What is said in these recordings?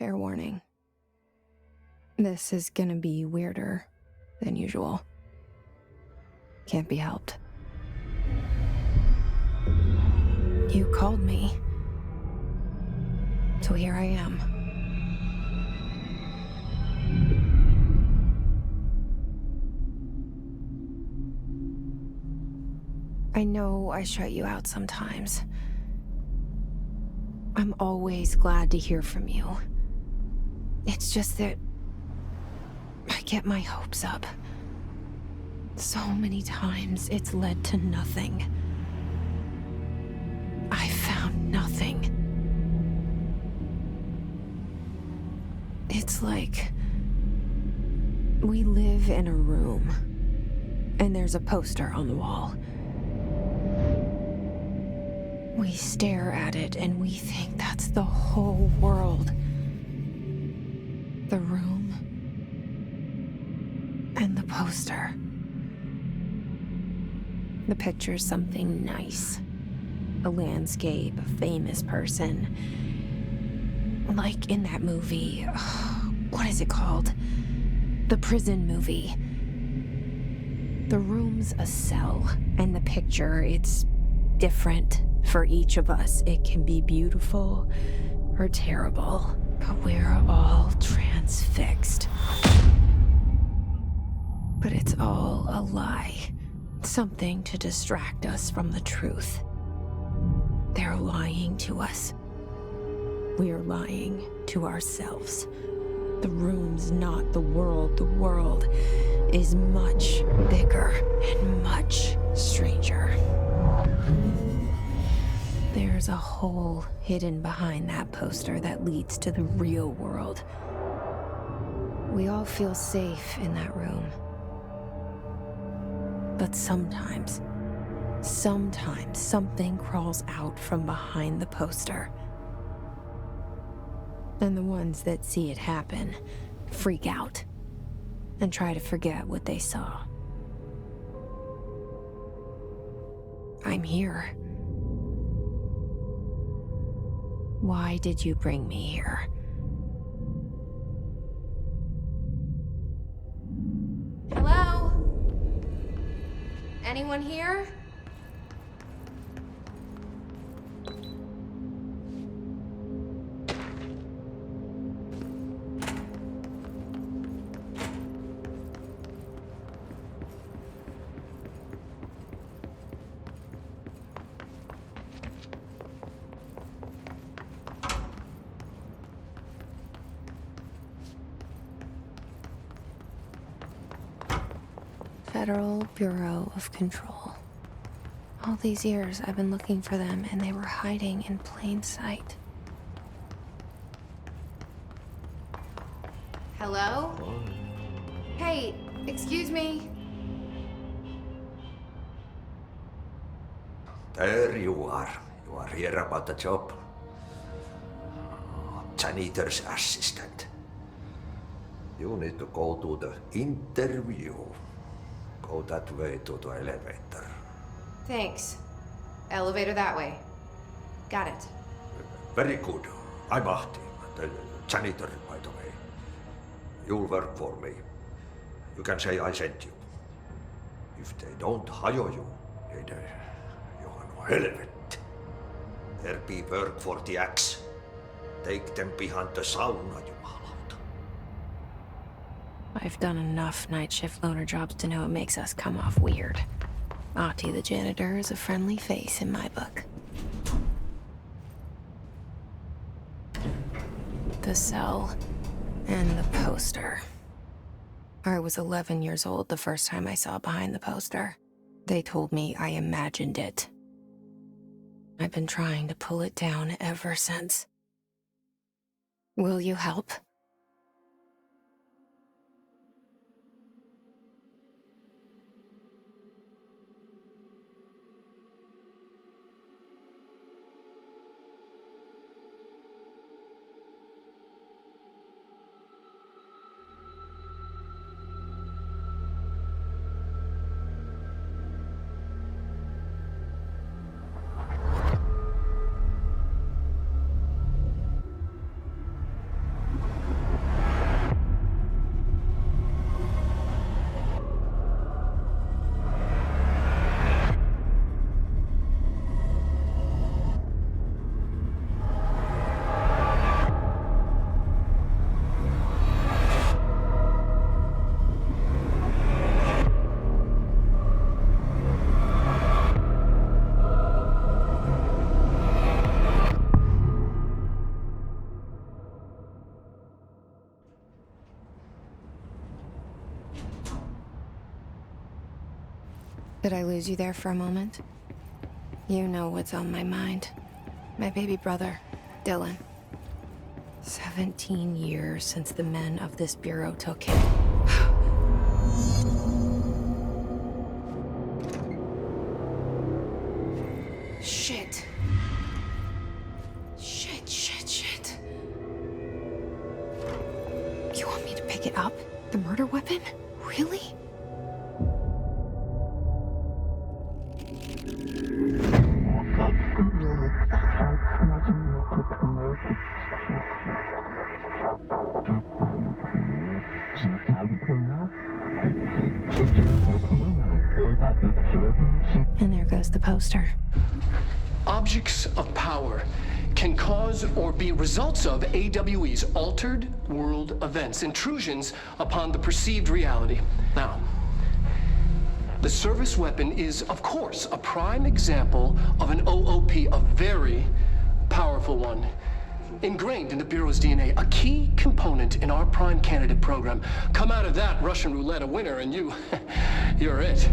Fair warning. This is gonna be weirder than usual. Can't be helped. You called me. So here I am. I know I shut you out sometimes. I'm always glad to hear from you. It's just that I get my hopes up. So many times it's led to nothing. I found nothing. It's like we live in a room, and there's a poster on the wall. We stare at it and we think that's the whole world. The room and the poster. The picture's something nice. A landscape, a famous person. Like in that movie, what is it called? The prison movie. The room's a cell, and the picture, it's different for each of us. It can be beautiful or terrible, but we're all transfixed. But it's all a lie. Something to distract us from the truth. They're lying to us. We're lying to ourselves. The room's not the world. The world is much bigger and much stranger. There's a hole hidden behind that poster that leads to the real world. We all feel safe in that room. But sometimes something crawls out from behind the poster. And the ones that see it happen freak out and try to forget what they saw. I'm here. Why did you bring me here? Hello? Anyone here? Federal Bureau of Control. All these years I've been looking for them, and they were hiding in plain sight. Hello? Hey, excuse me. There you are. You are here about the job. Janitor's assistant. You need to go to the interview. Go that way to the elevator. Thanks. Elevator that way. Got it. Very good. I'm Ahti, the janitor, by the way. You'll work for me. You can say I sent you. If they don't hire you, then you are no helvet. There be work for the axe. Take them behind the sauna, jumalauta. I've done enough night shift loner jobs to know it makes us come off weird. Ahti the janitor is a friendly face in my book. The cell and the poster. I was 11 years old the first time I saw behind the poster. They told me I imagined it. I've been trying to pull it down ever since. Will you help? Did I lose you there for a moment? You know what's on my mind. My baby brother, Dylan. 17 years since the men of this bureau took him. Shit. Shit. You want me to pick it up? The murder weapon? Really? And there goes the poster. Objects of power can cause or be results of AWE's altered world events, intrusions upon the perceived reality. Now, the service weapon is, of course, a prime example of an OOP, a very powerful one. Ingrained in the Bureau's DNA, a key component in our prime candidate program. Come out of that Russian roulette a winner and you're it.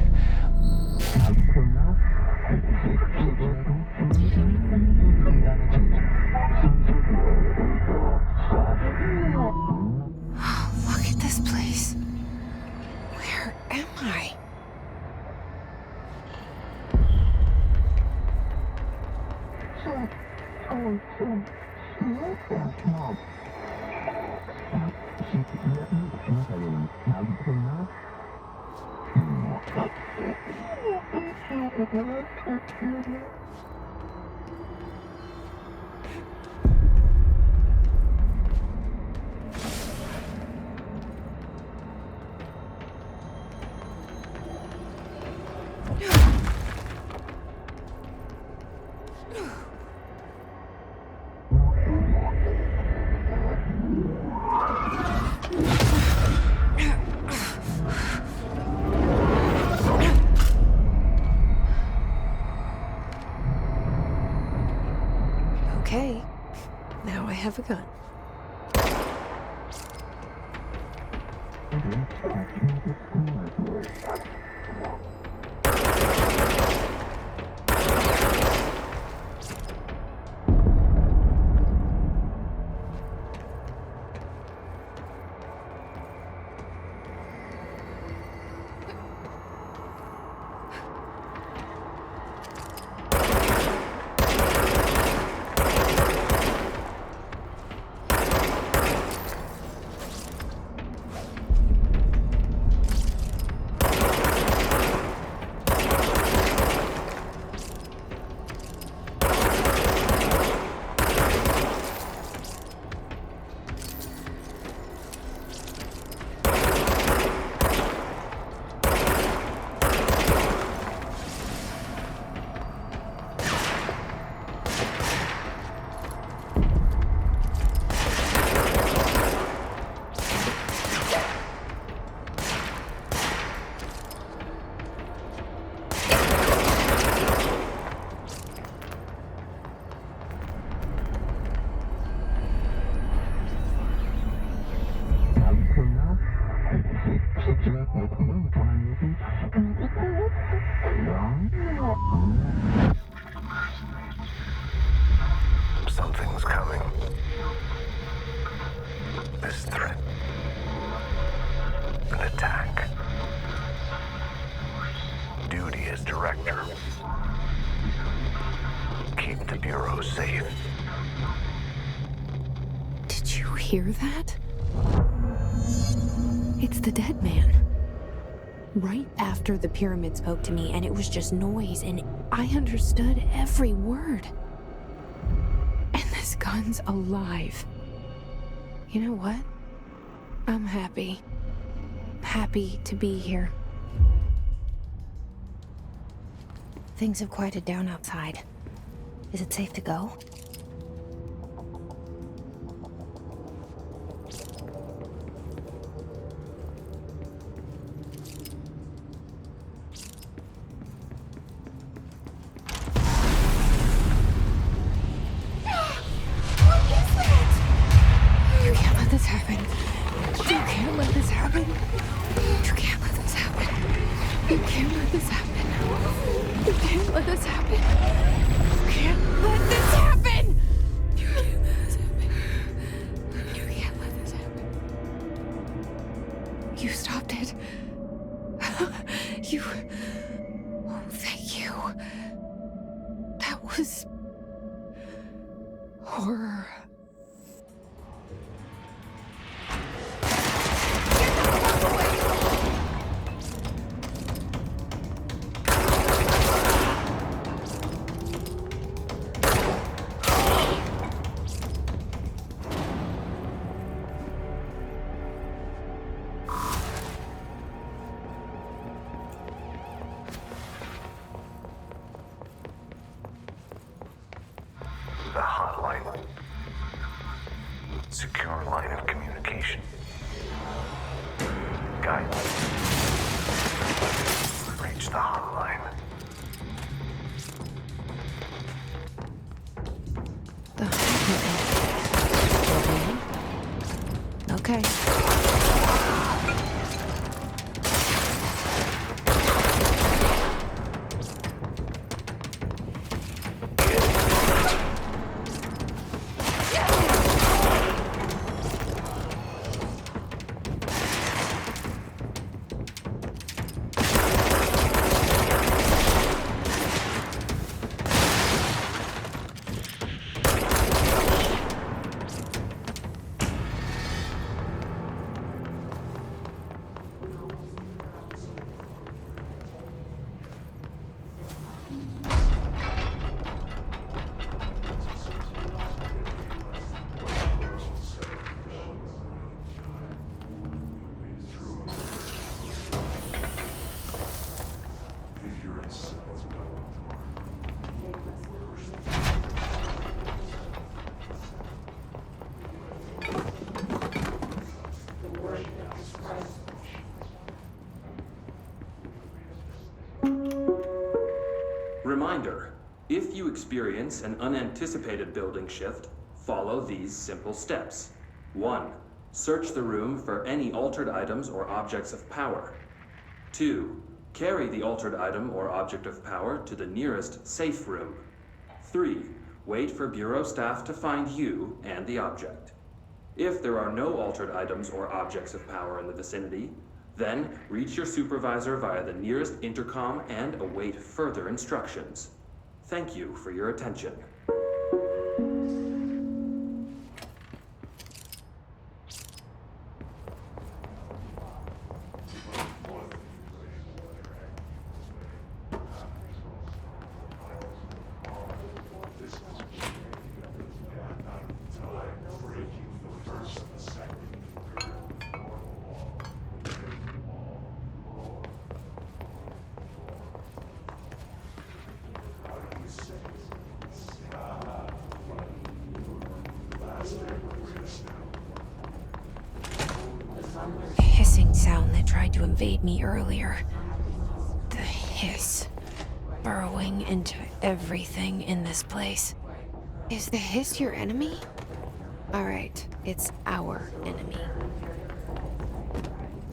Look at this place. Where am I? Okay, now I have a gun. Something's coming. This threat. An attack. Duty as director. Keep the Bureau safe. Did you hear that? It's the dead man. Right after the pyramid spoke to me, and it was just noise, and I understood every word. And this gun's alive. You know what? I'm happy. Happy to be here. Things have quieted down outside. Is it safe to go? This happen. You can't let this happen. You can't let this happen. You can't let this happen. You can't let this happen. You can't let this happen! You can't let this happen. You can't let this happen. You stopped it. You... Oh, thank you. That was... horror. The hotline. Secure line of communication. Guidance. Reach the hotline. The hotline. Okay. Reminder, if you experience an unanticipated building shift, follow these simple steps. 1. Search the room for any altered items or objects of power. 2. Carry the altered item or object of power to the nearest safe room. 3. Wait for Bureau staff to find you and the object. If there are no altered items or objects of power in the vicinity, then reach your supervisor via the nearest intercom and await further instructions. Thank you for your attention. Hissing sound that tried to invade me earlier. The hiss. Burrowing into everything in this place. Is the hiss your enemy? Alright, it's our enemy.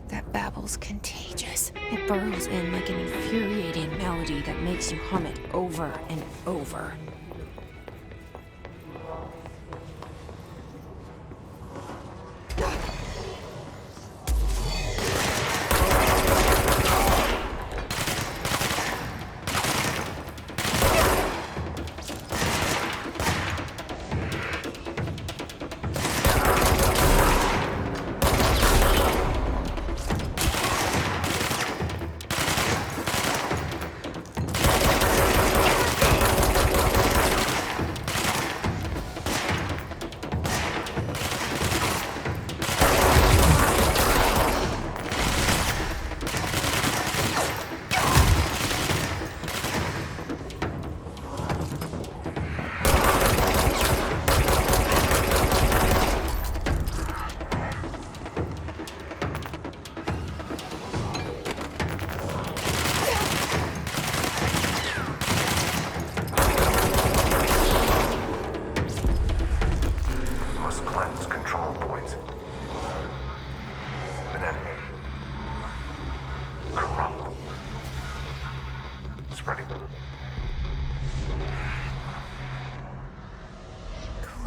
That babble's contagious. It burrows in like an infuriating melody that makes you hum it over and over.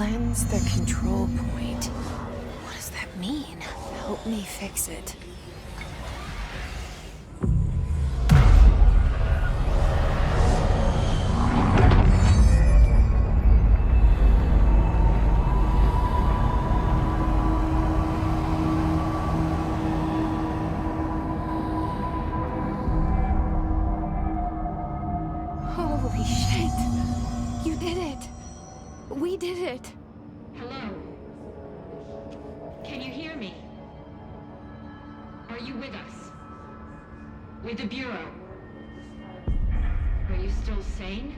Cleanse the control point. What does that mean? Help me fix it. Holy shit! You did it! We did it! Hello? Can you hear me? Are you with us? With the Bureau? Are you still sane?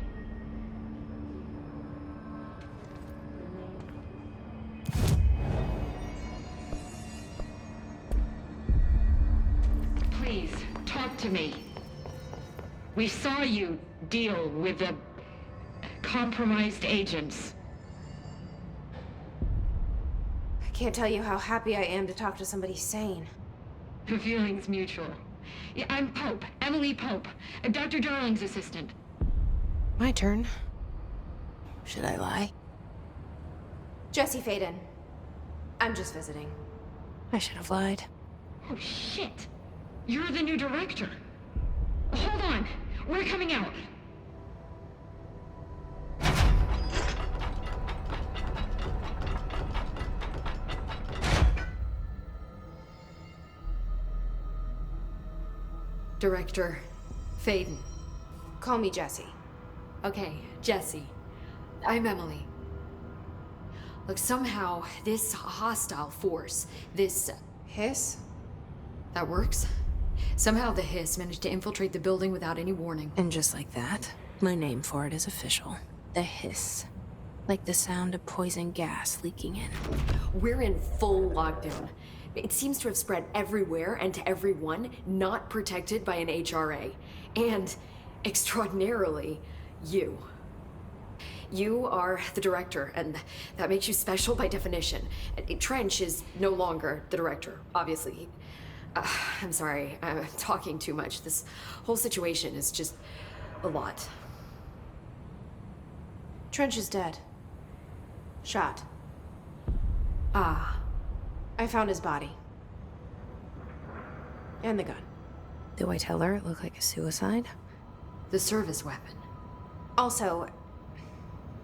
Please, talk to me. We saw you deal with the compromised agents. I can't tell you how happy I am to talk to somebody sane. The feeling's mutual. Yeah, I'm Pope, Emily Pope, Dr. Darling's assistant. My turn. Should I lie? Jesse Faden. I'm just visiting. I should have lied. Oh, shit. You're the new director. Hold on. We're coming out. Director Faden. Call me Jesse. Okay, Jesse. I'm Emily. Look, somehow this hostile force, this... Hiss? that works? Somehow the hiss managed to infiltrate the building without any warning. And just like that, my name for it is official. The hiss. Like the sound of poison gas leaking in. We're in full lockdown. It seems to have spread everywhere and to everyone not protected by an HRA. And, extraordinarily, you. You are the director, and that makes you special by definition. Trench is no longer the director, obviously. I'm sorry, I'm talking too much. This whole situation is just a lot. Trench is dead. Shot. Ah. I found his body. And the gun. Do I tell her it looked like a suicide? The service weapon. Also,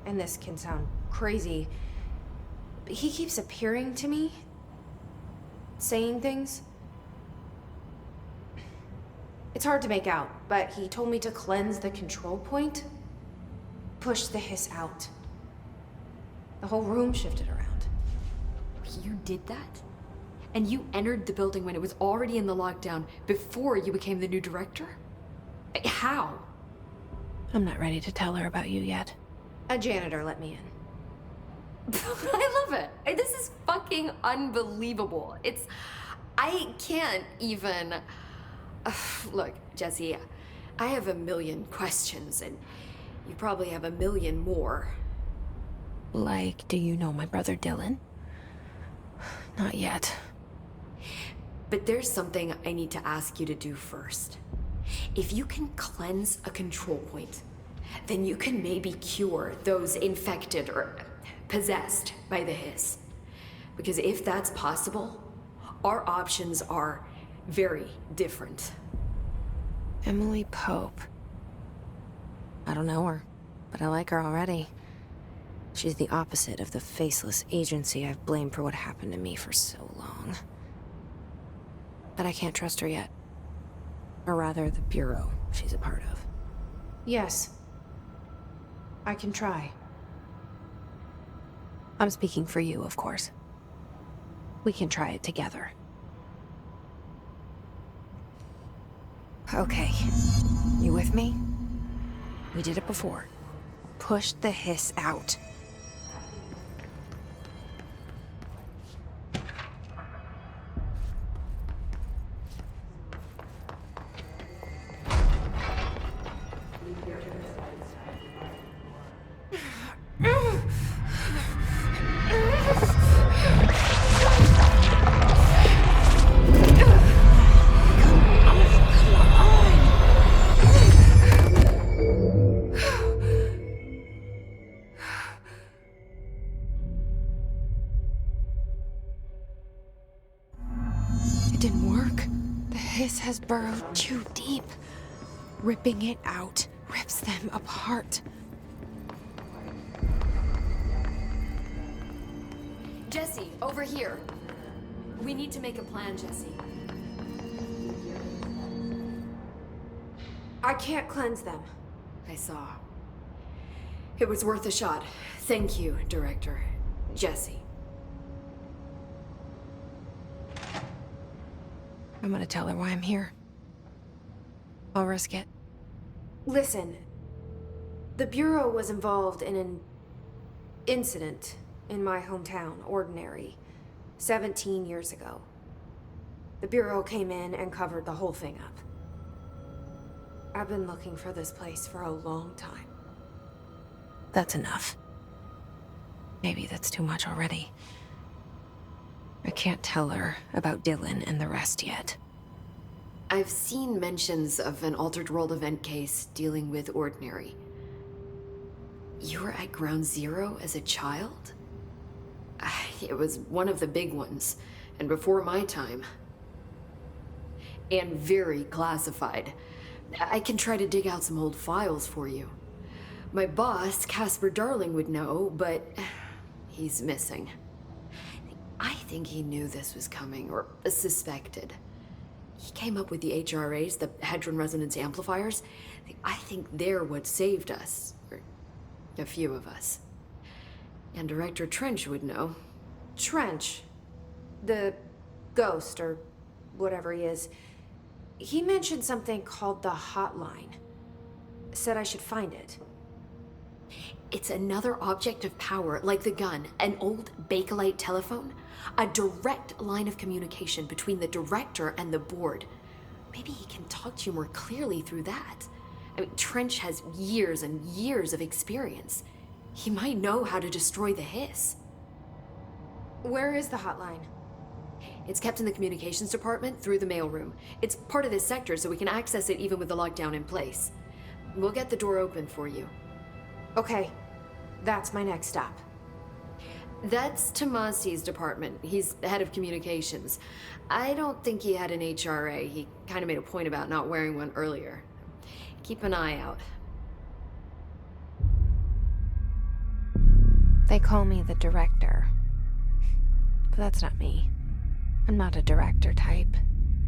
and this can sound crazy, but he keeps appearing to me, saying things. It's hard to make out, but he told me to cleanse the control point, push the hiss out. The whole room shifted around. You did that? And you entered the building when it was already in the lockdown before you became the new director? How? I'm not ready to tell her about you yet. A janitor let me in. I love it. This is fucking unbelievable. I can't even... Look, Jesse, I have a million questions, and you probably have a million more. Like, do you know my brother Dylan? Not yet. But there's something I need to ask you to do first. If you can cleanse a control point, then you can maybe cure those infected or possessed by the hiss. Because if that's possible, our options are very different. Emily Pope. I don't know her, but I like her already. She's the opposite of the faceless agency I've blamed for what happened to me for so long. But I can't trust her yet. Or rather, the Bureau she's a part of. Yes. I can try. I'm speaking for you, of course. We can try it together. Okay. You with me? We did it before. Push the hiss out. didn't work. The hiss has burrowed too deep. Ripping it out rips them apart. Jesse, over here. We need to make a plan, Jesse. I can't cleanse them. I saw. It was worth a shot. Thank you, Director. Jesse. I'm gonna tell her why I'm here. I'll risk it. Listen, the Bureau was involved in an incident in my hometown, Ordinary, 17 years ago. The Bureau came in and covered the whole thing up. I've been looking for this place for a long time. That's enough. Maybe that's too much already. I can't tell her about Dylan and the rest yet. I've seen mentions of an Altered World event case dealing with Ordinary. You were at Ground Zero as a child? It was one of the big ones, and before my time. And very classified. I can try to dig out some old files for you. My boss, Casper Darling, would know, but he's missing. I think he knew this was coming, or suspected. He came up with the HRAs, the Hadron Resonance Amplifiers. I think they're what saved us, or a few of us. And Director Trench would know. Trench, the ghost, or whatever he is, he mentioned something called the hotline. Said I should find it. It's another object of power, like the gun, an old Bakelite telephone, a direct line of communication between the director and the board. Maybe he can talk to you more clearly through that. I mean, Trench has years and years of experience. He might know how to destroy the hiss. Where is the hotline? It's kept in the communications department through the mailroom. It's part of this sector, so we can access it even with the lockdown in place. We'll get the door open for you. Okay, that's my next stop. That's Tomasi's department. He's the head of communications. I don't think he had an HRA. He kind of made a point about not wearing one earlier. Keep an eye out. They call me the director. But that's not me. I'm not a director type.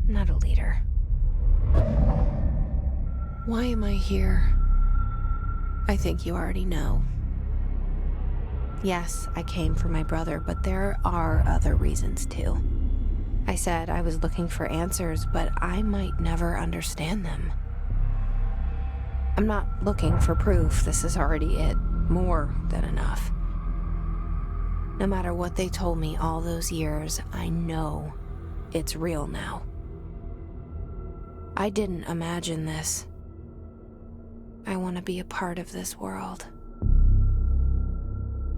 I'm not a leader. Why am I here? I think you already know. Yes, I came for my brother, but there are other reasons too. I said I was looking for answers, but I might never understand them. I'm not looking for proof. This is already it. More than enough. No matter what they told me all those years, I know it's real now. I didn't imagine this. I want to be a part of this world.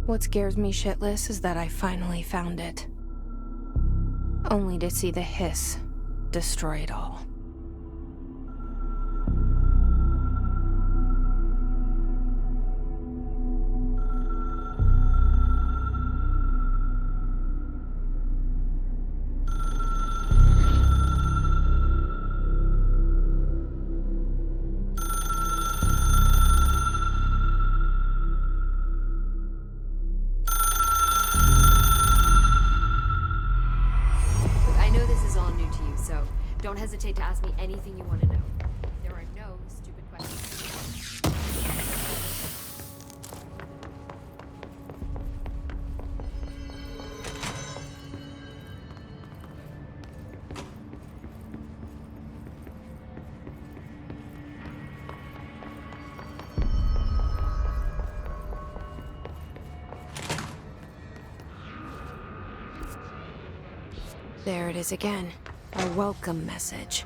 What scares me shitless is that I finally found it. Only to see the hiss destroy it all. Don't hesitate to ask me anything you want to know. There are no stupid questions. There it is again. A welcome message.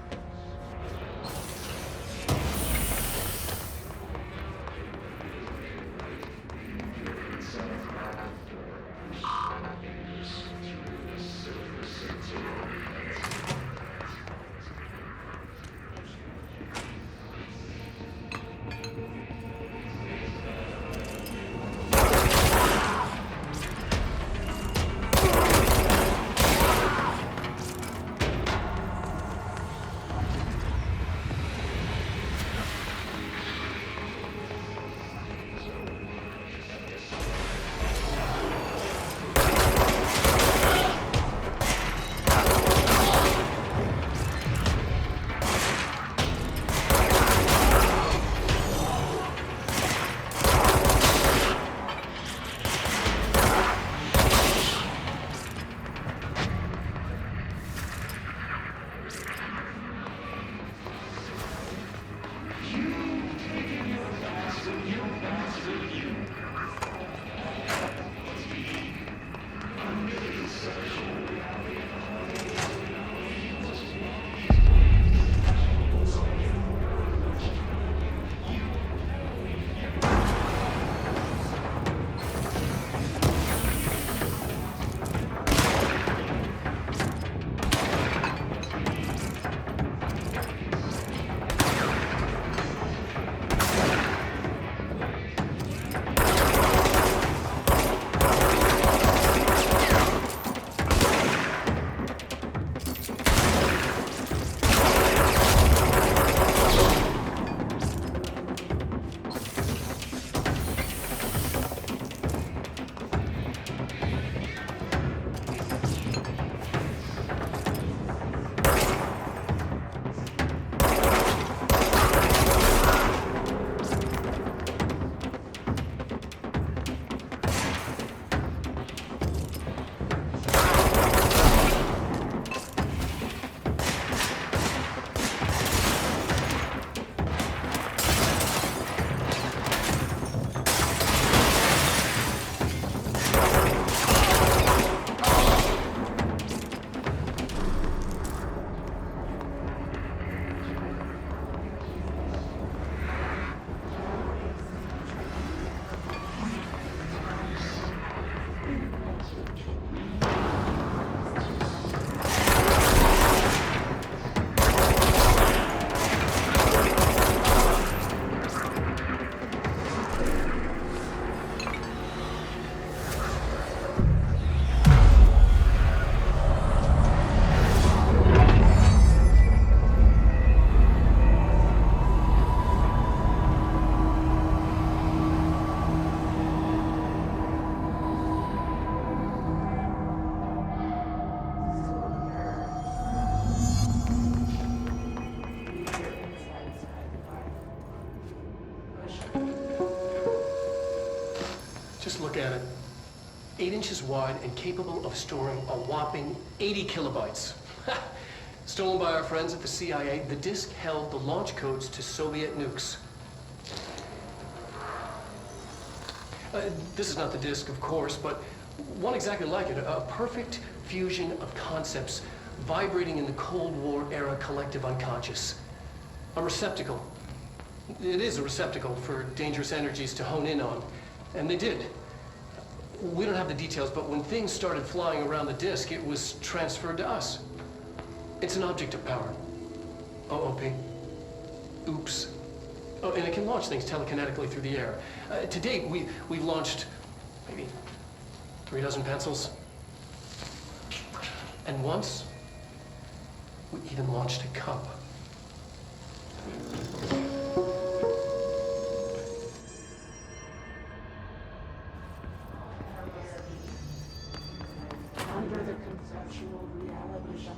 Just look at it. 8 inches wide and capable of storing a whopping 80 kilobytes. Stolen by our friends at the CIA, the disk held the launch codes to Soviet nukes. This is not the disk, of course, but one exactly like it. A perfect fusion of concepts vibrating in the Cold War era collective unconscious. A receptacle. It is a receptacle for dangerous energies to hone in on. And they did. We don't have the details, but when things started flying around the disk, it was transferred to us. It's an object of power. OOP. Oops. Oh, and it can launch things telekinetically through the air. To date, we've launched maybe 3 dozen pencils. And once, we even launched a cup. Under the conceptual reality of